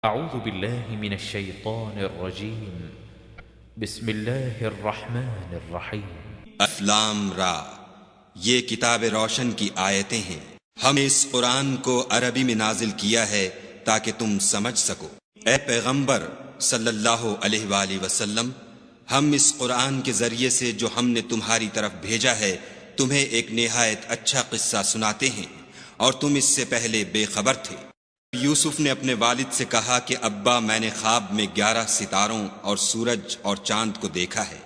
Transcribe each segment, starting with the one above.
أعوذ بالله من الشيطان الرجيم بسم الله الرحمن الرحيم الم را، یہ کتاب روشن کی آیتیں ہیں۔ ہم اس قرآن کو عربی میں نازل کیا ہے تاکہ تم سمجھ سکو۔ اے پیغمبر صلی اللہ علیہ وآلہ وسلم، ہم اس قرآن کے ذریعے سے جو ہم نے تمہاری طرف بھیجا ہے تمہیں ایک نہایت اچھا قصہ سناتے ہیں، اور تم اس سے پہلے بے خبر تھے۔ یوسف نے اپنے والد سے کہا کہ ابا، میں نے خواب میں 11 ستاروں اور سورج اور چاند کو دیکھا ہے،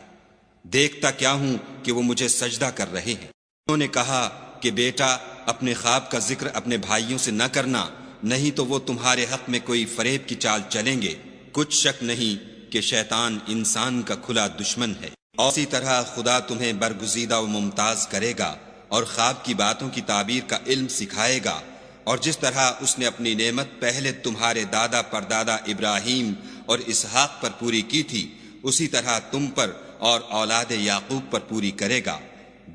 دیکھتا کیا ہوں کہ وہ مجھے سجدہ کر رہے ہیں۔ انہوں نے کہا کہ بیٹا، اپنے خواب کا ذکر اپنے بھائیوں سے نہ کرنا، نہیں تو وہ تمہارے حق میں کوئی فریب کی چال چلیں گے۔ کچھ شک نہیں کہ شیطان انسان کا کھلا دشمن ہے، اور اسی طرح خدا تمہیں برگزیدہ و ممتاز کرے گا اور خواب کی باتوں کی تعبیر کا علم سکھائے گا، اور جس طرح اس نے اپنی نعمت پہلے تمہارے دادا پردادا ابراہیم اور اسحاق پر پوری کی تھی، اسی طرح تم پر اور اولاد یعقوب پر پوری کرے گا۔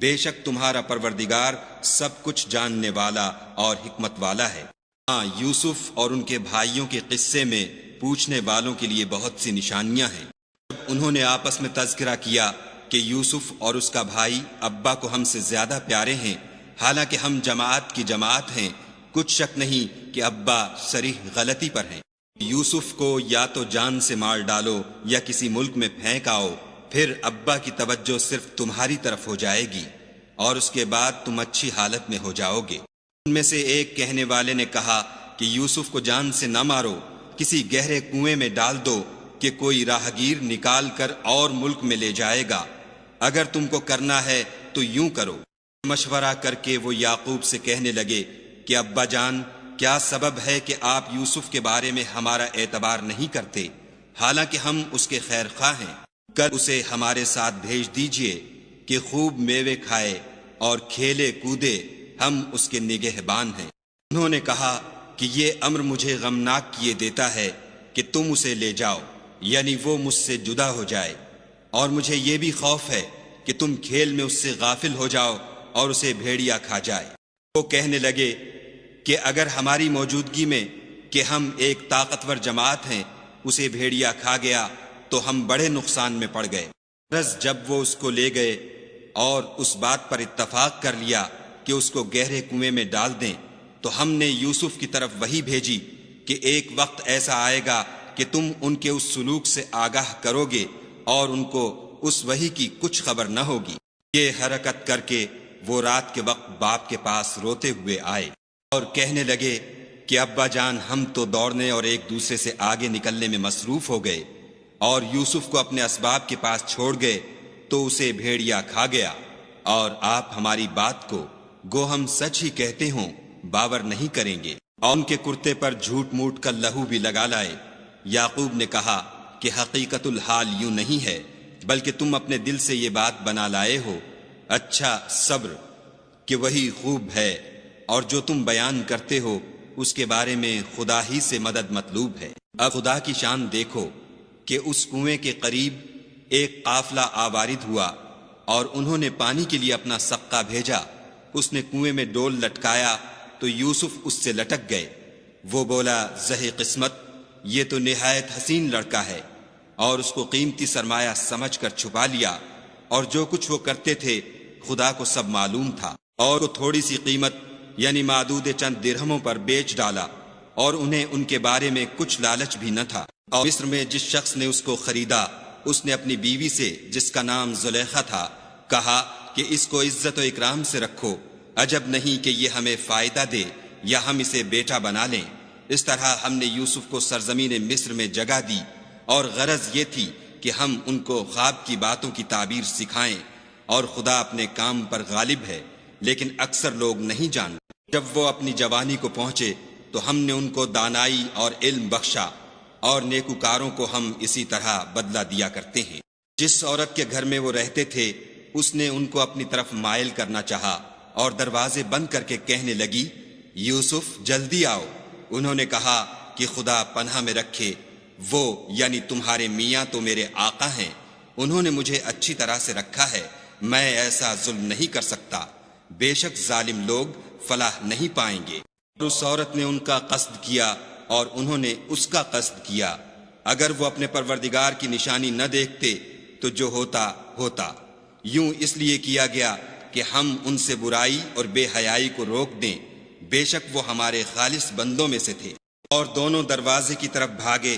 بے شک تمہارا پروردگار سب کچھ جاننے والا اور حکمت والا ہے۔ ہاں، یوسف اور ان کے بھائیوں کے قصے میں پوچھنے والوں کے لیے بہت سی نشانیاں ہیں۔ جب انہوں نے آپس میں تذکرہ کیا کہ یوسف اور اس کا بھائی ابا کو ہم سے زیادہ پیارے ہیں، حالانکہ ہم جماعت کی جماعت ہیں، کچھ شک نہیں کہ ابا صریح غلطی پر ہیں۔ یوسف کو یا تو جان سے مار ڈالو یا کسی ملک میں پھینک آؤ، پھر ابا کی توجہ صرف تمہاری طرف ہو جائے گی، اور اس کے بعد تم اچھی حالت میں ہو جاؤ گے۔ ان میں سے ایک کہنے والے نے کہا کہ یوسف کو جان سے نہ مارو، کسی گہرے کنویں میں ڈال دو کہ کوئی راہگیر نکال کر اور ملک میں لے جائے گا۔ اگر تم کو کرنا ہے تو یوں کرو۔ مشورہ کر کے وہ یعقوب سے کہنے لگے کہ ابا جان، کیا سبب ہے کہ آپ یوسف کے بارے میں ہمارا اعتبار نہیں کرتے، حالانکہ ہم اس کے خیر خواہ ہیں؟ کل اسے ہمارے ساتھ بھیج دیجئے کہ خوب میوے کھائے اور کھیلے کودے، ہم اس کے نگہبان ہیں۔ انہوں نے کہا کہ یہ امر مجھے غمناک کیے دیتا ہے کہ تم اسے لے جاؤ، یعنی وہ مجھ سے جدا ہو جائے، اور مجھے یہ بھی خوف ہے کہ تم کھیل میں اس سے غافل ہو جاؤ اور اسے بھیڑیا کھا جائے۔ وہ کہنے لگے کہ اگر ہماری موجودگی میں کہ ہم ایک طاقتور جماعت ہیں اسے بھیڑیا کھا گیا تو ہم بڑے نقصان میں پڑ گئے۔ بس جب وہ اس کو لے گئے اور اس بات پر اتفاق کر لیا کہ اس کو گہرے کنویں میں ڈال دیں، تو ہم نے یوسف کی طرف وحی بھیجی کہ ایک وقت ایسا آئے گا کہ تم ان کے اس سلوک سے آگاہ کرو گے اور ان کو اس وحی کی کچھ خبر نہ ہوگی۔ یہ حرکت کر کے وہ رات کے وقت باپ کے پاس روتے ہوئے آئے اور کہنے لگے کہ ابا جان، ہم تو دوڑنے اور ایک دوسرے سے آگے نکلنے میں مصروف ہو گئے، اور یوسف کو اپنے اسباب کے پاس چھوڑ گئے تو اسے بھیڑیا کھا گیا، اور آپ ہماری بات کو گو ہم سچ ہی کہتے ہوں باور نہیں کریں گے، اور ان کے کرتے پر جھوٹ موٹ کا لہو بھی لگا لائے۔ یعقوب نے کہا کہ حقیقت الحال یوں نہیں ہے، بلکہ تم اپنے دل سے یہ بات بنا لائے ہو۔ اچھا، صبر کہ وہی خوب ہے، اور جو تم بیان کرتے ہو اس کے بارے میں خدا ہی سے مدد مطلوب ہے۔ اب خدا کی شان دیکھو کہ اس کنویں کے قریب ایک قافلہ آوارد ہوا، اور انہوں نے پانی کے لیے اپنا سقہ بھیجا۔ اس نے کنویں میں ڈول لٹکایا تو یوسف اس سے لٹک گئے۔ وہ بولا، زہے قسمت، یہ تو نہایت حسین لڑکا ہے، اور اس کو قیمتی سرمایہ سمجھ کر چھپا لیا، اور جو کچھ وہ کرتے تھے خدا کو سب معلوم تھا، اور وہ تھوڑی سی قیمت یعنی معدود چند درہموں پر بیچ ڈالا، اور انہیں ان کے بارے میں کچھ لالچ بھی نہ تھا۔ اور مصر میں جس شخص نے اس کو خریدا، اس نے اپنی بیوی سے جس کا نام زلیخا تھا کہا کہ اس کو عزت و اکرام سے رکھو، عجب نہیں کہ یہ ہمیں فائدہ دے یا ہم اسے بیٹا بنا لیں۔ اس طرح ہم نے یوسف کو سرزمین مصر میں جگہ دی، اور غرض یہ تھی کہ ہم ان کو خواب کی باتوں کی تعبیر سکھائیں، اور خدا اپنے کام پر غالب ہے، لیکن اکثر لوگ نہیں جانتے۔ جب وہ اپنی جوانی کو پہنچے تو ہم نے ان کو دانائی اور علم بخشا، اور نیکوکاروں کو ہم اسی طرح بدلہ دیا کرتے ہیں۔ جس عورت کے گھر میں وہ رہتے تھے اس نے ان کو اپنی طرف مائل کرنا چاہا، اور دروازے بند کر کے کہنے لگی، یوسف جلدی آؤ۔ انہوں نے کہا کہ خدا پناہ میں رکھے، وہ یعنی تمہارے میاں تو میرے آقا ہیں، انہوں نے مجھے اچھی طرح سے رکھا ہے، میں ایسا ظلم نہیں کر سکتا۔ بے شک ظالم لوگ فلاح نہیں پائیں گے۔ اور اس عورت نے ان کا قصد کیا اور انہوں نے اس کا قصد کیا۔ اگر وہ اپنے پروردگار کی نشانی نہ دیکھتے تو جو ہوتا ہوتا، یوں اس لیے کیا گیا کہ ہم ان سے برائی اور بے حیائی کو روک دیں، بے شک وہ ہمارے خالص بندوں میں سے تھے۔ اور دونوں دروازے کی طرف بھاگے،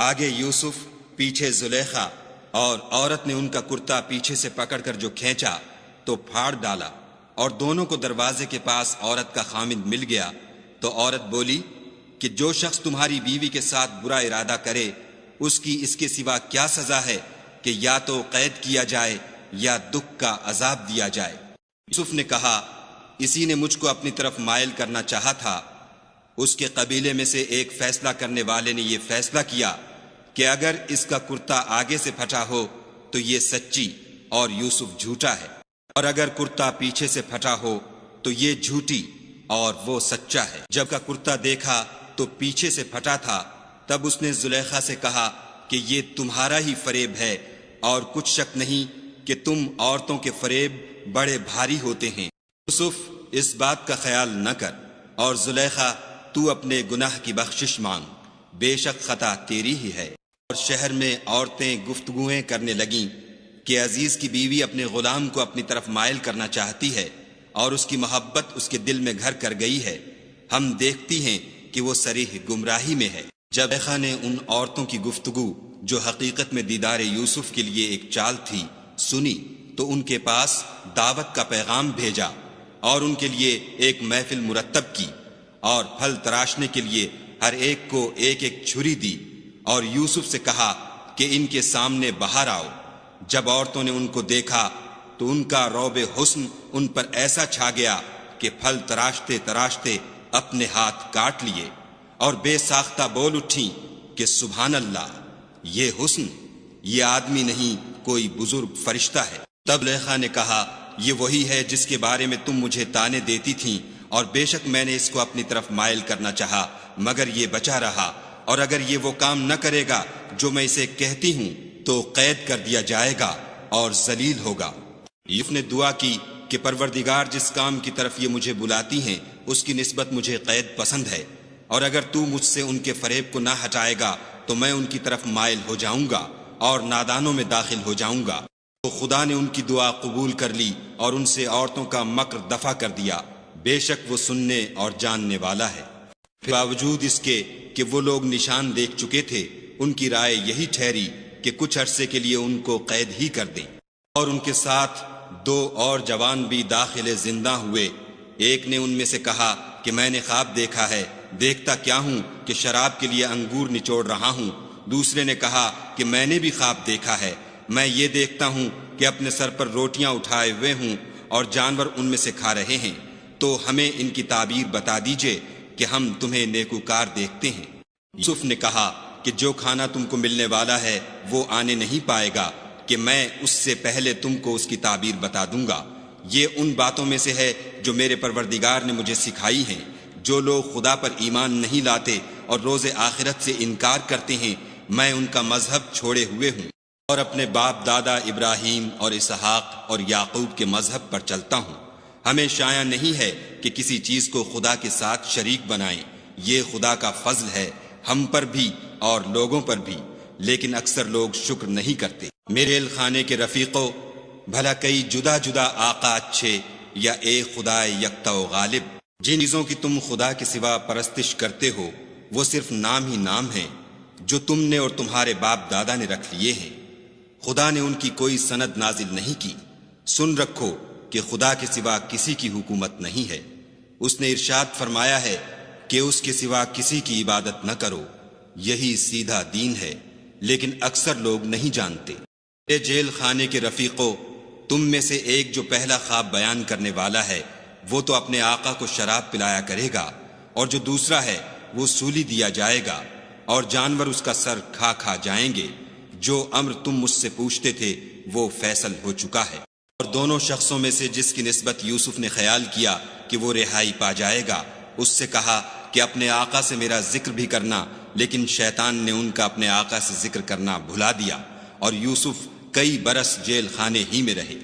آگے یوسف، پیچھے زلیخا، اور عورت نے ان کا کرتا پیچھے سے پکڑ کر جو کھینچا تو پھاڑ ڈالا، اور دونوں کو دروازے کے پاس عورت کا خامند مل گیا۔ تو عورت بولی کہ جو شخص تمہاری بیوی کے ساتھ برا ارادہ کرے، اس کی اس کے سوا کیا سزا ہے کہ یا تو قید کیا جائے یا دکھ کا عذاب دیا جائے۔ یوسف نے کہا، اسی نے مجھ کو اپنی طرف مائل کرنا چاہا تھا۔ اس کے قبیلے میں سے ایک فیصلہ کرنے والے نے یہ فیصلہ کیا کہ اگر اس کا کرتا آگے سے پھٹا ہو تو یہ سچی اور یوسف جھوٹا ہے، اور اگر کرتا پیچھے سے پھٹا ہو تو یہ جھوٹی اور وہ سچا ہے۔ جب کا کرتا دیکھا تو پیچھے سے پھٹا تھا، تب اس نے زلیخا سے کہا کہ یہ تمہارا ہی فریب ہے، اور کچھ شک نہیں کہ تم عورتوں کے فریب بڑے بھاری ہوتے ہیں۔ یوسف، اس بات کا خیال نہ کر، اور زلیخا، تو اپنے گناہ کی بخشش مانگ، بے شک خطا تیری ہی ہے۔ اور شہر میں عورتیں گفتگویں کرنے لگیں کہ عزیز کی بیوی اپنے غلام کو اپنی طرف مائل کرنا چاہتی ہے، اور اس کی محبت اس کے دل میں گھر کر گئی ہے، ہم دیکھتی ہیں کہ وہ صریح گمراہی میں ہے۔ جب زلیخا نے ان عورتوں کی گفتگو جو حقیقت میں دیدار یوسف کے لیے ایک چال تھی سنی، تو ان کے پاس دعوت کا پیغام بھیجا، اور ان کے لیے ایک محفل مرتب کی، اور پھل تراشنے کے لیے ہر ایک کو ایک ایک چھری دی، اور یوسف سے کہا کہ ان کے سامنے باہر آؤ۔ جب عورتوں نے ان کو دیکھا تو ان کا رعب حسن ان پر ایسا چھا گیا کہ پھل تراشتے تراشتے اپنے ہاتھ کاٹ لیے، اور بے ساختہ بول اٹھیں کہ سبحان اللہ، یہ حسن، یہ آدمی نہیں کوئی بزرگ فرشتہ ہے۔ تب زلیخا نے کہا، یہ وہی ہے جس کے بارے میں تم مجھے طعنے دیتی تھیں، اور بے شک میں نے اس کو اپنی طرف مائل کرنا چاہا، مگر یہ بچا رہا، اور اگر یہ وہ کام نہ کرے گا جو میں اسے کہتی ہوں تو قید کر دیا جائے گا اور ذلیل ہوگا۔ یوسف نے دعا کی کہ پروردگار، جس کام کی طرف یہ مجھے بلاتی ہیں اس کی نسبت مجھے قید پسند ہے، اور اگر تو مجھ سے ان کے فریب کو نہ ہٹائے گا تو میں ان کی طرف مائل ہو جاؤں گا اور نادانوں میں داخل ہو جاؤں گا۔ تو خدا نے ان کی دعا قبول کر لی اور ان سے عورتوں کا مکر دفع کر دیا، بے شک وہ سننے اور جاننے والا ہے۔ پھر باوجود اس کے کہ وہ لوگ نشان دیکھ چکے تھے، ان کی رائے یہی ٹھہری کہ کچھ عرصے کے لیے ان کو قید ہی کر دیں، اور ان کے ساتھ 2 اور جوان بھی داخل زندہ ہوئے۔ ایک نے ان میں سے کہا کہ میں نے خواب دیکھا ہے، دیکھتا کیا ہوں کہ شراب کے لیے انگور نچوڑ رہا ہوں۔ دوسرے نے کہا کہ میں نے بھی خواب دیکھا ہے، میں یہ دیکھتا ہوں کہ اپنے سر پر روٹیاں اٹھائے ہوئے ہوں اور جانور ان میں سے کھا رہے ہیں، تو ہمیں ان کی تعبیر بتا دیجئے کہ ہم تمہیں نیکوکار دیکھتے ہیں۔ یوسف نے کہا کہ جو کھانا تم کو ملنے والا ہے وہ آنے نہیں پائے گا کہ میں اس سے پہلے تم کو اس کی تعبیر بتا دوں گا۔ یہ ان باتوں میں سے ہے جو میرے پروردگار نے مجھے سکھائی ہیں۔ جو لوگ خدا پر ایمان نہیں لاتے اور روز آخرت سے انکار کرتے ہیں، میں ان کا مذہب چھوڑے ہوئے ہوں اور اپنے باپ دادا ابراہیم اور اسحاق اور یعقوب کے مذہب پر چلتا ہوں۔ ہمیں شایع نہیں ہے کہ کسی چیز کو خدا کے ساتھ شریک بنائیں، یہ خدا کا فضل ہے ہم پر بھی اور لوگوں پر بھی، لیکن اکثر لوگ شکر نہیں کرتے۔ میرے خانے کے رفیقوں، بھلا کئی جدا جدا آقا اچھے یا ایک خدا یکتا و غالب؟ جن چیزوں کی تم خدا کے سوا پرستش کرتے ہو وہ صرف نام ہی نام ہیں جو تم نے اور تمہارے باپ دادا نے رکھ لیے ہیں، خدا نے ان کی کوئی سند نازل نہیں کی۔ سن رکھو کہ خدا کے سوا کسی کی حکومت نہیں ہے۔ اس نے ارشاد فرمایا ہے کہ اس کے سوا کسی کی عبادت نہ کرو، یہی سیدھا دین ہے، لیکن اکثر لوگ نہیں جانتے۔ اے جیل خانے کے رفیقوں، تم میں سے ایک جو پہلا خواب بیان کرنے والا ہے وہ تو اپنے آقا کو شراب پلایا کرے گا، اور جو دوسرا ہے وہ سولی دیا جائے گا، اور جانور اس کا سر کھا کھا جائیں گے۔ جو امر تم مجھ سے پوچھتے تھے وہ فیصل ہو چکا ہے۔ اور دونوں شخصوں میں سے جس کی نسبت یوسف نے خیال کیا کہ وہ رہائی پا جائے گا، اس سے کہا کہ اپنے آقا سے میرا ذکر بھی کرنا، لیکن شیطان نے ان کا اپنے آقا سے ذکر کرنا بھلا دیا، اور یوسف کئی برس جیل خانے ہی میں رہے۔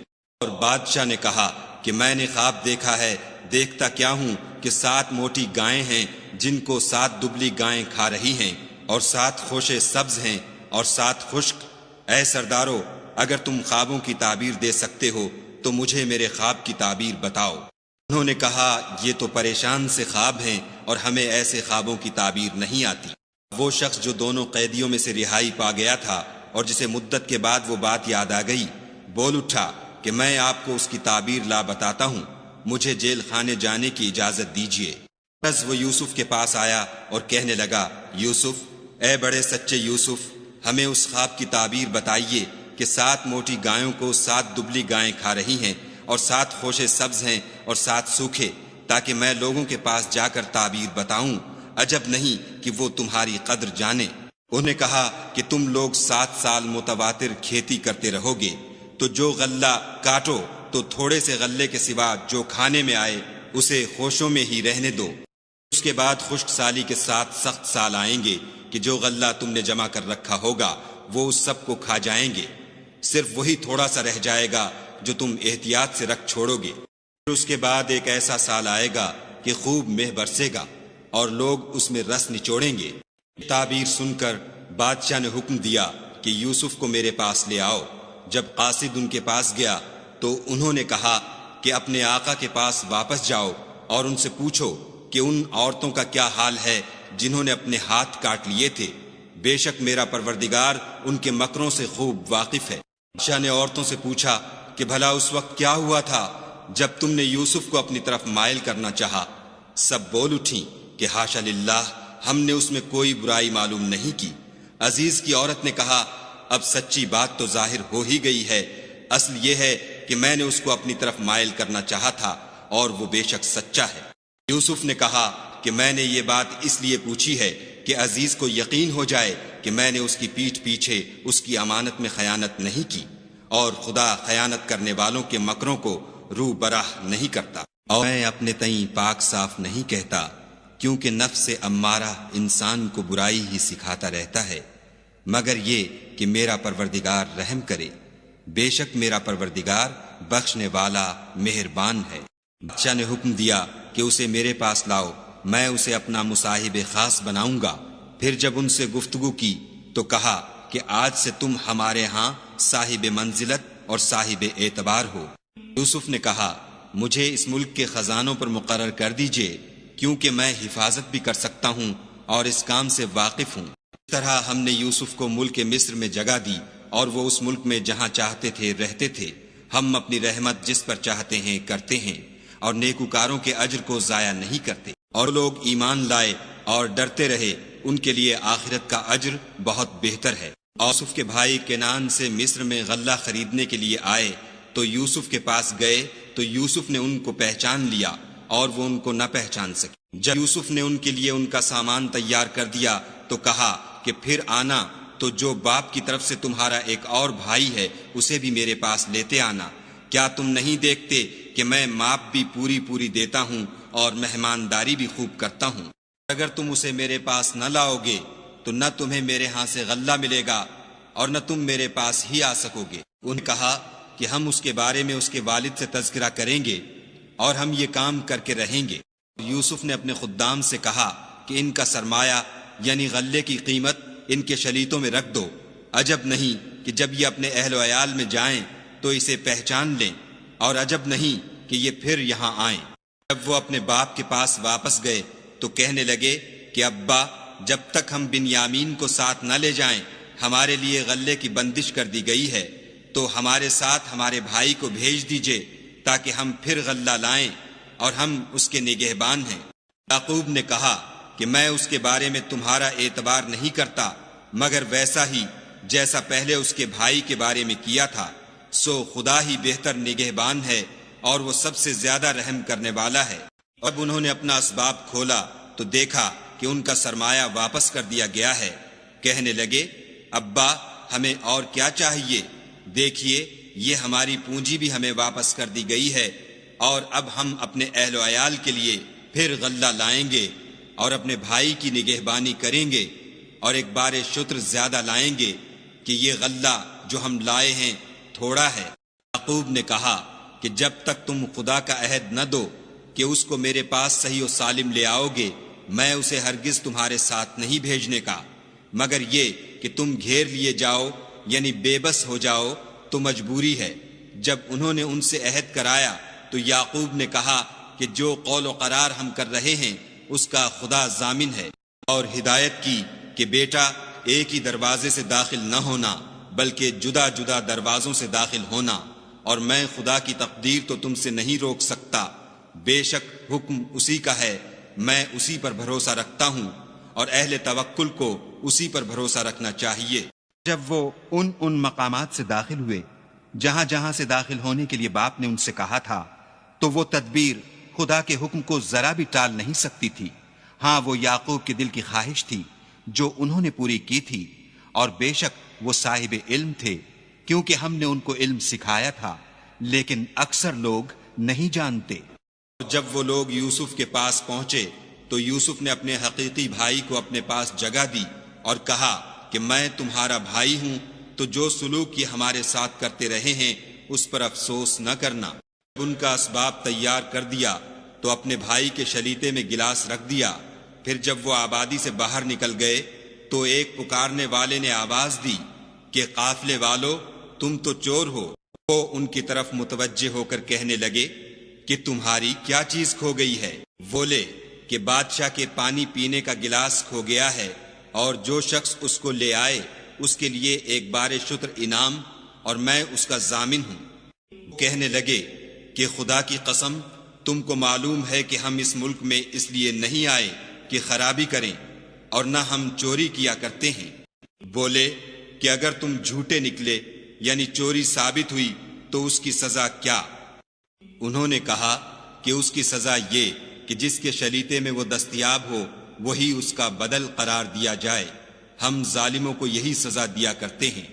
اور بادشاہ نے کہا کہ میں نے خواب دیکھا ہے، دیکھتا کیا ہوں کہ 7 موٹی گائیں ہیں جن کو 7 دبلی گائیں کھا رہی ہیں، اور 7 خوشے سبز ہیں اور 7 خشک۔ اے سردارو، اگر تم خوابوں کی تعبیر دے سکتے ہو تو مجھے میرے خواب کی تعبیر بتاؤ۔ انہوں نے کہا یہ تو پریشان سے خواب ہیں اور ہمیں ایسے خوابوں کی تعبیر نہیں آتی۔ وہ شخص جو دونوں قیدیوں میں سے رہائی پا گیا تھا اور جسے مدت کے بعد وہ بات یاد آ گئی، بول اٹھا کہ میں آپ کو اس کی تعبیر لا بتاتا ہوں، مجھے جیل خانے جانے کی اجازت دیجیے۔ بس وہ یوسف کے پاس آیا اور کہنے لگا، یوسف، اے بڑے سچے یوسف، ہمیں اس خواب کی تعبیر بتائیے کہ 7 موٹی گایوں کو 7 دبلی گائیں کھا رہی ہیں اور 7 خوشے سبز ہیں اور 7 سوکھے، تاکہ میں لوگوں کے پاس جا کر تعبیر بتاؤں، عجب نہیں کہ وہ تمہاری قدر جانے۔ انہوں نے کہا کہ تم لوگ 7 سال متواتر کھیتی کرتے رہو گے، تو جو غلہ کاٹو تو تھوڑے سے غلے کے سوا جو کھانے میں آئے اسے خوشوں میں ہی رہنے دو۔ اس کے بعد خشک سالی کے 7 سخت سال آئیں گے کہ جو غلہ تم نے جمع کر رکھا ہوگا وہ اس سب کو کھا جائیں گے، صرف وہی تھوڑا سا رہ جائے گا جو تم احتیاط سے رکھ چھوڑو گے۔ پھر اس کے بعد ایک ایسا سال آئے گا کہ خوب مہ برسے گا اور لوگ اس میں رس نچوڑیں گے۔ تعبیر سن کر بادشاہ نے حکم دیا کہ یوسف کو میرے پاس لے آؤ۔ جب قاصد ان کے پاس گیا تو انہوں نے کہا کہ اپنے آقا کے پاس واپس جاؤ اور ان سے پوچھو کہ ان عورتوں کا کیا حال ہے جنہوں نے اپنے ہاتھ کاٹ لیے تھے، بے شک میرا پروردگار ان کے مکروں سے خوب واقف ہے۔ بادشاہ نے عورتوں سے پوچھا کہ بھلا اس وقت کیا ہوا تھا جب تم نے یوسف کو اپنی طرف مائل کرنا چاہا؟ سب بول اٹھیں کہ حاشا للہ، ہم نے اس میں کوئی برائی معلوم نہیں کی۔ عزیز کی عورت نے کہا اب سچی بات تو ظاہر ہو ہی گئی ہے، اصل یہ ہے کہ میں نے اس کو اپنی طرف مائل کرنا چاہا تھا اور وہ بے شک سچا ہے۔ یوسف نے کہا کہ میں نے یہ بات اس لیے پوچھی ہے کہ عزیز کو یقین ہو جائے کہ میں نے اس کی پیٹھ پیچھے اس کی امانت میں خیانت نہیں کی، اور خدا خیانت کرنے والوں کے مکروں کو رو براہ نہیں کرتا۔ اور میں اپنے تئیں پاک صاف نہیں کہتا، کیونکہ نفس امارہ انسان کو برائی ہی سکھاتا رہتا ہے، مگر یہ کہ میرا پروردگار رحم کرے، بے شک میرا پروردگار بخشنے والا مہربان ہے۔ بادشاہ نے حکم دیا کہ اسے میرے پاس لاؤ، میں اسے اپنا مصاحب خاص بناؤں گا۔ پھر جب ان سے گفتگو کی تو کہا کہ آج سے تم ہمارے ہاں صاحب منزلت اور صاحب اعتبار ہو۔ یوسف نے کہا مجھے اس ملک کے خزانوں پر مقرر کر دیجئے، کیونکہ میں حفاظت بھی کر سکتا ہوں اور اس کام سے واقف ہوں۔ اس طرح ہم نے یوسف کو ملک مصر میں جگہ دی اور وہ اس ملک میں جہاں چاہتے تھے رہتے تھے۔ ہم اپنی رحمت جس پر چاہتے ہیں کرتے ہیں اور نیکوکاروں کے اجر کو ضائع نہیں کرتے۔ اور لوگ ایمان لائے اور ڈرتے رہے، ان کے لیے آخرت کا اجر بہت بہتر ہے۔ یوسف کے بھائی کنعان سے مصر میں غلہ خریدنے کے لیے آئے تو یوسف کے پاس گئے تو یوسف نے ان کو پہچان لیا اور وہ ان کو نہ پہچان سکے۔ جب یوسف نے ان کے لیے ان کا سامان تیار کر دیا تو کہا کہ پھر آنا تو جو باپ کی طرف سے تمہارا ایک اور بھائی ہے اسے بھی میرے پاس لیتے آنا۔ کیا تم نہیں دیکھتے کہ میں ماپ بھی پوری دیتا ہوں اور مہمانداری بھی خوب کرتا ہوں؟ اگر تم اسے میرے پاس نہ لاؤ گے تو نہ تمہیں میرے ہاں سے غلہ ملے گا اور نہ تم میرے پاس ہی آ سکو گے۔ انہوں نے کہا کہ ہم اس کے بارے میں اس کے والد سے تذکرہ کریں گے اور ہم یہ کام کر کے رہیں گے۔ یوسف نے اپنے خدام سے کہا کہ ان کا سرمایہ یعنی غلے کی قیمت ان کے شلیتوں میں رکھ دو، عجب نہیں کہ جب یہ اپنے اہل و عیال میں جائیں تو اسے پہچان لیں، اور عجب نہیں کہ یہ پھر یہاں آئیں۔ جب وہ اپنے باپ کے پاس واپس گئے تو کہنے لگے کہ ابا، جب تک ہم بنیامین کو ساتھ نہ لے جائیں ہمارے لیے غلے کی بندش کر دی گئی ہے، تو ہمارے ساتھ ہمارے بھائی کو بھیج دیجئے تاکہ ہم پھر غلہ لائیں، اور ہم اس کے نگہبان ہیں۔ یعقوب نے کہا کہ میں اس کے بارے میں تمہارا اعتبار نہیں کرتا مگر ویسا ہی جیسا پہلے اس کے بھائی کے بارے میں کیا تھا، سو خدا ہی بہتر نگہبان ہے اور وہ سب سے زیادہ رحم کرنے والا ہے۔ اب انہوں نے اپنا اسباب کھولا تو دیکھا کہ ان کا سرمایہ واپس کر دیا گیا ہے۔ کہنے لگے ابا، ہمیں اور کیا چاہیے؟ دیکھیے یہ ہماری پونجی بھی ہمیں واپس کر دی گئی ہے، اور اب ہم اپنے اہل و عیال کے لیے پھر غلہ لائیں گے اور اپنے بھائی کی نگہبانی کریں گے، اور ایک بار شتر زیادہ لائیں گے کہ یہ غلہ جو ہم لائے ہیں تھوڑا ہے۔ یعقوب نے کہا کہ جب تک تم خدا کا عہد نہ دو کہ اس کو میرے پاس صحیح و سالم لے آؤ گے، میں اسے ہرگز تمہارے ساتھ نہیں بھیجنے کا، مگر یہ کہ تم گھیر لیے جاؤ یعنی بے بس ہو جاؤ تو مجبوری ہے۔ جب انہوں نے ان سے عہد کرایا تو یعقوب نے کہا کہ جو قول و قرار ہم کر رہے ہیں اس کا خدا ضامن ہے، اور ہدایت کی کہ بیٹا ایک ہی دروازے سے داخل نہ ہونا بلکہ جدا جدا دروازوں سے داخل ہونا، اور میں خدا کی تقدیر تو تم سے نہیں روک سکتا، بے شک حکم اسی کا ہے، میں اسی پر بھروسہ رکھتا ہوں، اور اہل توکل کو اسی پر بھروسہ رکھنا چاہیے۔ جب وہ ان مقامات سے داخل ہوئے جہاں جہاں سے داخل ہونے کے لیے باپ نے ان سے کہا تھا، تو وہ تدبیر خدا کے حکم کو ذرا بھی ٹال نہیں سکتی تھی۔ ہاں وہ یعقوب کے دل کی خواہش تھی جو انہوں نے پوری کی تھی، اور بے شک وہ صاحب علم تھے کیونکہ ہم نے ان کو علم سکھایا تھا، لیکن اکثر لوگ نہیں جانتے۔ جب وہ لوگ یوسف کے پاس پہنچے تو یوسف نے اپنے حقیقی بھائی کو اپنے پاس جگہ دی اور کہا کہ میں تمہارا بھائی ہوں، تو جو سلوک یہ ہمارے ساتھ کرتے رہے ہیں اس پر افسوس نہ کرنا۔ ان کا اسباب تیار کر دیا تو اپنے بھائی کے شلیتے میں گلاس رکھ دیا۔ پھر جب وہ آبادی سے باہر نکل گئے تو ایک پکارنے والے نے آواز دی کہ قافلے والو تم تو چور ہو۔ وہ ان کی طرف متوجہ ہو کر کہنے لگے کہ تمہاری کیا چیز کھو گئی ہے؟ بولے کہ بادشاہ کے پانی پینے کا گلاس کھو گیا ہے، اور جو شخص اس کو لے آئے اس کے لیے ایک بار شتر انعام، اور میں اس کا ضامن ہوں۔ کہنے لگے کہ خدا کی قسم تم کو معلوم ہے کہ ہم اس ملک میں اس لیے نہیں آئے کہ خرابی کریں، اور نہ ہم چوری کیا کرتے ہیں۔ بولے کہ اگر تم جھوٹے نکلے یعنی چوری ثابت ہوئی تو اس کی سزا کیا؟ انہوں نے کہا کہ اس کی سزا یہ کہ جس کے شلیتے میں وہ دستیاب ہو وہی اس کا بدل قرار دیا جائے، ہم ظالموں کو یہی سزا دیا کرتے ہیں۔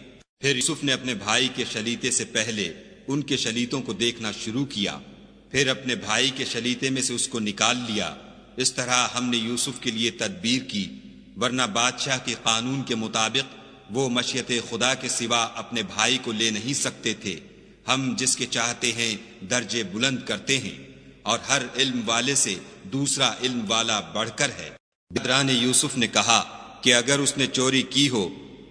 پھر یوسف نے اپنے بھائی کے شلیتے سے پہلے ان کے شلیتوں کو دیکھنا شروع کیا، پھر اپنے بھائی کے شلیتے میں سے اس کو نکال لیا۔ اس طرح ہم نے یوسف کے لیے تدبیر کی، ورنہ بادشاہ کے قانون کے مطابق وہ مشیت خدا کے سوا اپنے بھائی کو لے نہیں سکتے تھے۔ ہم جس کے چاہتے ہیں درجے بلند کرتے ہیں، اور ہر علم والے سے دوسرا علم والا بڑھ کر ہے۔ برادران یوسف نے کہا کہ اگر اس نے چوری کی ہو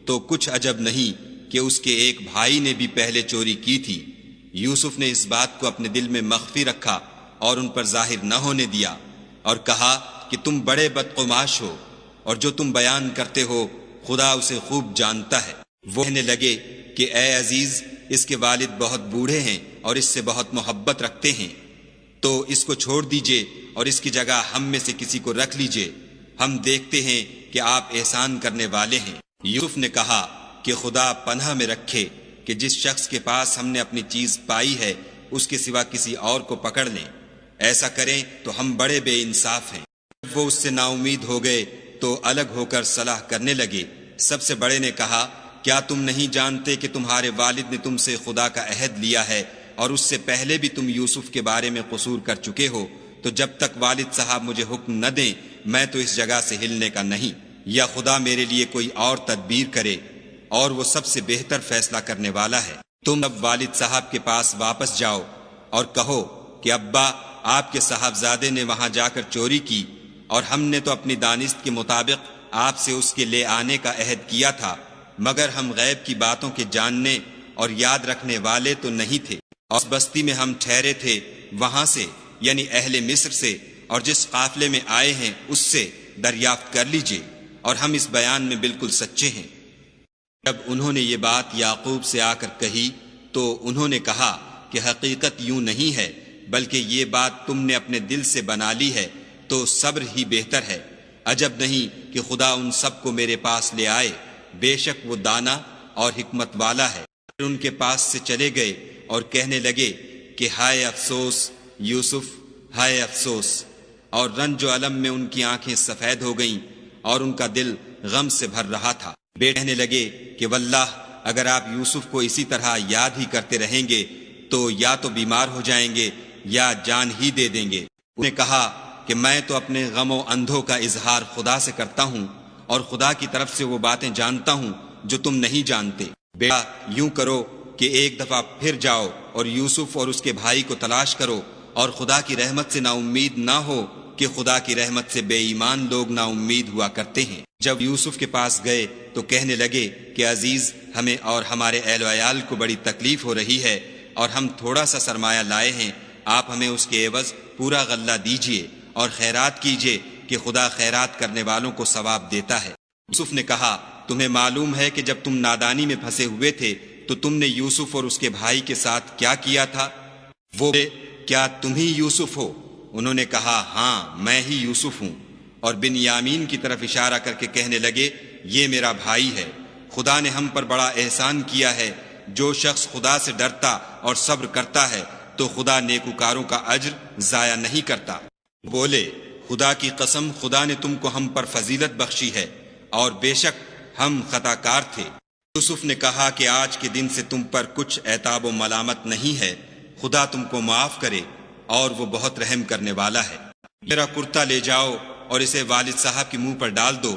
تو کچھ عجب نہیں کہ اس کے ایک بھائی نے بھی پہلے چوری کی تھی۔ یوسف نے اس بات کو اپنے دل میں مخفی رکھا اور ان پر ظاہر نہ ہونے دیا، اور کہا کہ تم بڑے بدقماش ہو، اور جو تم بیان کرتے ہو خدا اسے خوب جانتا ہے۔ وہ کہنے لگے کہ اے عزیز، اس کے والد بہت بوڑھے ہیں اور اس سے بہت محبت رکھتے ہیں، تو اس کو چھوڑ دیجئے اور اس کی جگہ ہم میں سے کسی کو رکھ لیجئے، ہم دیکھتے ہیں کہ آپ احسان کرنے والے ہیں۔ یوسف نے کہا کہ خدا پناہ میں رکھے کہ جس شخص کے پاس ہم نے اپنی چیز پائی ہے اس کے سوا کسی اور کو پکڑ لیں، ایسا کریں تو ہم بڑے بے انصاف ہیں۔ وہ اس سے نا امید ہو گئے تو الگ ہو کر صلاح کرنے لگے۔ سب سے بڑے نے کہا کیا تم نہیں جانتے کہ تمہارے والد نے تم سے خدا کا عہد لیا ہے، اور اس سے پہلے بھی تم یوسف کے بارے میں قصور کر چکے ہو، تو جب تک والد صاحب مجھے حکم نہ دیں میں تو اس جگہ سے ہلنے کا نہیں، یا خدا میرے لیے کوئی اور تدبیر کرے، اور وہ سب سے بہتر فیصلہ کرنے والا ہے۔ تم اب والد صاحب کے پاس واپس جاؤ اور کہو کہ ابا آپ کے صاحبزادے نے وہاں جا کر چوری کی، اور ہم نے تو اپنی دانست کے مطابق آپ سے اس کے لے آنے کا عہد کیا تھا، مگر ہم غیب کی باتوں کے جاننے اور یاد رکھنے والے تو نہیں تھے، اور اس بستی میں ہم ٹھہرے تھے وہاں سے یعنی اہل مصر سے، اور جس قافلے میں آئے ہیں اس سے دریافت کر لیجئے، اور ہم اس بیان میں بالکل سچے ہیں۔ جب انہوں نے یہ بات یعقوب سے آ کر کہی تو انہوں نے کہا کہ حقیقت یوں نہیں ہے، بلکہ یہ بات تم نے اپنے دل سے بنا لی ہے، تو صبر ہی بہتر ہے۔ عجب نہیں کہ خدا ان سب کو میرے پاس لے آئے، بے شک وہ دانا اور حکمت والا ہے۔ پھر ان کے پاس سے چلے گئے اور کہنے لگے کہ ہائے افسوس یوسف، ہائے افسوس، اور رنج و الم میں ان کی آنکھیں سفید ہو گئیں اور ان کا دل غم سے بھر رہا تھا۔ بیٹے کہنے لگے کہ واللہ اگر آپ یوسف کو اسی طرح یاد ہی کرتے رہیں گے تو یا تو بیمار ہو جائیں گے یا جان ہی دے دیں گے۔ انہوں نے کہا کہ میں تو اپنے غم و اندھوں کا اظہار خدا سے کرتا ہوں، اور خدا کی طرف سے وہ باتیں جانتا ہوں جو تم نہیں جانتے۔ بیٹا یوں کرو کہ ایک دفعہ پھر جاؤ اور یوسف اور اس کے بھائی کو تلاش کرو اور خدا کی رحمت سے نا امید نہ ہو کہ خدا کی رحمت سے بے ایمان لوگ نا امید ہوا کرتے ہیں۔ جب یوسف کے پاس گئے تو کہنے لگے کہ عزیز، ہمیں اور ہمارے اہل و عیال کو بڑی تکلیف ہو رہی ہے اور ہم تھوڑا سا سرمایہ لائے ہیں، آپ ہمیں اس کے عوض پورا غلہ دیجئے اور خیرات کیجئے کہ خدا خیرات کرنے والوں کو ثواب دیتا ہے۔ یوسف نے کہا، تمہیں معلوم ہے کہ جب تم نادانی میں پھنسے ہوئے تھے تو تم نے یوسف اور اس کے بھائی کے ساتھ کیا کیا تھا؟ وہ بولے، کیا تم ہی یوسف ہو؟ انہوں نے کہا، ہاں میں ہی یوسف ہوں، اور بنیامین کی طرف اشارہ کر کے کہنے لگے، یہ میرا بھائی ہے، خدا نے ہم پر بڑا احسان کیا ہے، جو شخص خدا سے ڈرتا اور صبر کرتا ہے تو خدا نیکوکاروں کا اجر ضائع نہیں کرتا۔ بولے، خدا کی قسم، خدا نے تم کو ہم پر فضیلت بخشی ہے اور بے شک ہم خطا کار تھے۔ یوسف نے کہا کہ آج کے دن سے تم پر کچھ عتاب و ملامت نہیں ہے، خدا تم کو معاف کرے اور وہ بہت رحم کرنے والا ہے۔ میرا کرتا لے جاؤ اور اسے والد صاحب کے منہ پر ڈال دو،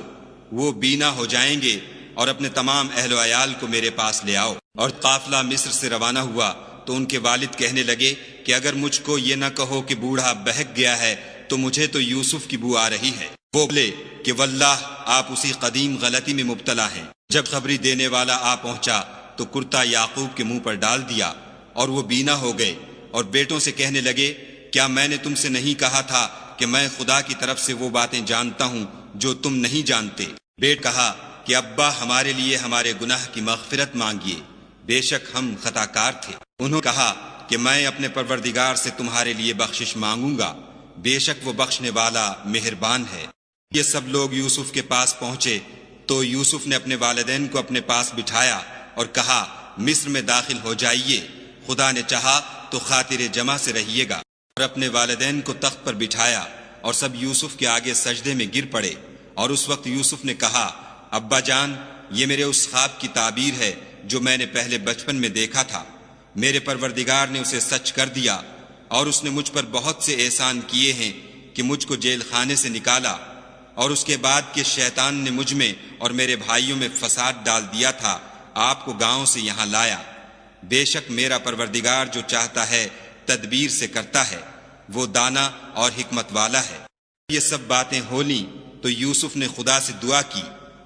وہ بینا ہو جائیں گے، اور اپنے تمام اہل و عیال کو میرے پاس لے آؤ۔ اور قافلہ مصر سے روانہ ہوا تو ان کے والد کہنے لگے کہ اگر مجھ کو یہ نہ کہو کہ بوڑھا بہک گیا ہے تو مجھے تو یوسف کی بو آ رہی ہے۔ وہ بولے کہ واللہ آپ اسی قدیم غلطی میں مبتلا ہیں۔ جب خبری دینے والا آ پہنچا تو کرتا یعقوب کے منہ پر ڈال دیا اور وہ بینا ہو گئے، اور بیٹوں سے کہنے لگے، کیا میں نے تم سے نہیں کہا تھا کہ میں خدا کی طرف سے وہ باتیں جانتا ہوں جو تم نہیں جانتے؟ بیٹ کہا کہ ابا، ہمارے لیے ہمارے گناہ کی مغفرت مانگیے، بے شک ہم خطا کار تھے۔ انہوں نے کہا کہ میں اپنے پروردگار سے تمہارے لیے بخشش مانگوں گا، بے شک وہ بخشنے والا مہربان ہے۔ یہ سب لوگ یوسف کے پاس پہنچے تو یوسف نے اپنے والدین کو اپنے پاس بٹھایا اور کہا، مصر میں داخل ہو جائیے، خدا نے چاہا تو خاطر جمع سے رہیے گا۔ اور اپنے والدین کو تخت پر بٹھایا اور سب یوسف کے آگے سجدے میں گر پڑے۔ اور اس وقت یوسف نے کہا، ابا جان، یہ میرے اس خواب کی تعبیر ہے جو میں نے پہلے بچپن میں دیکھا تھا، میرے پروردگار نے اسے سچ کر دیا، اور اس نے مجھ پر بہت سے احسان کیے ہیں کہ مجھ کو جیل خانے سے نکالا، اور اس کے بعد کہ شیطان نے مجھ میں اور میرے بھائیوں میں فساد ڈال دیا تھا، آپ کو گاؤں سے یہاں لایا۔ بے شک میرا پروردگار جو چاہتا ہے تدبیر سے کرتا ہے، وہ دانا اور حکمت والا ہے۔ یہ سب باتیں ہو لیں تو یوسف نے خدا سے دعا کی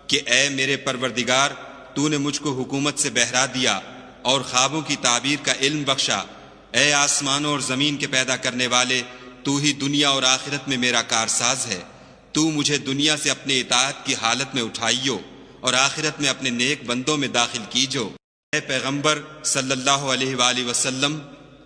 کہ اے میرے پروردگار، تو نے مجھ کو حکومت سے بہرا دیا اور خوابوں کی تعبیر کا علم بخشا۔ اے آسمانوں اور زمین کے پیدا کرنے والے، تو ہی دنیا اور آخرت میں میرا کارساز ہے۔ تو مجھے دنیا سے اپنے اطاعت کی حالت میں اٹھائیو اور آخرت میں اپنے نیک بندوں میں داخل کیجو۔ اے پیغمبر صلی اللہ علیہ وآلہ وسلم،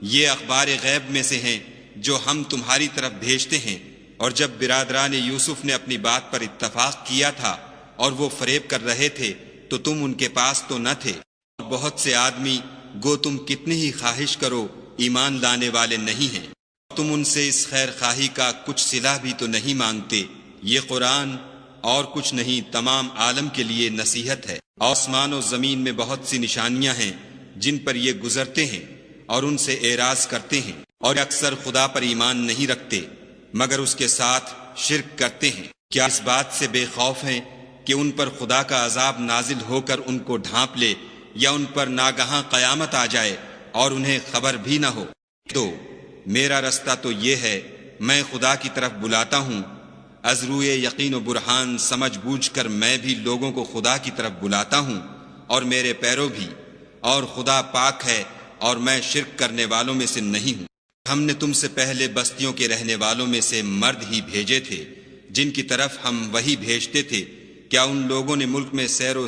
یہ اخبار غیب میں سے ہیں جو ہم تمہاری طرف بھیجتے ہیں۔ اور جب برادران یوسف نے اپنی بات پر اتفاق کیا تھا اور وہ فریب کر رہے تھے تو تم ان کے پاس تو نہ تھے، اور بہت سے آدمی گو تم کتنی ہی خواہش کرو ایمان لانے والے نہیں ہیں، تم ان سے اس خیر خواہی کا کچھ صلہ بھی تو نہیں مانگتے۔ یہ قرآن اور کچھ نہیں، تمام عالم کے لیے نصیحت ہے۔ آسمان و زمین میں بہت سی نشانیاں ہیں جن پر یہ گزرتے ہیں اور ان سے اعراض کرتے ہیں، اور اکثر خدا پر ایمان نہیں رکھتے مگر اس کے ساتھ شرک کرتے ہیں۔ کیا اس بات سے بے خوف ہیں کہ ان پر خدا کا عذاب نازل ہو کر ان کو ڈھانپ لے، یا ان پر ناگہاں قیامت آ جائے اور انہیں خبر بھی نہ ہو؟ تو میرا رستہ تو یہ ہے، میں خدا کی طرف بلاتا ہوں، از روئے یقین و برہان سمجھ بوجھ کر میں بھی لوگوں کو خدا کی طرف بلاتا ہوں، اور میرے پیرو بھی، اور خدا پاک ہے اور میں شرک کرنے والوں میں سے نہیں ہوں۔ ہم نے تم سے پہلے بستیوں کے رہنے والوں میں سے مرد ہی بھیجے تھے جن کی طرف ہم وہی بھیجتے تھے، کیا ان لوگوں نے ملک میں سیر و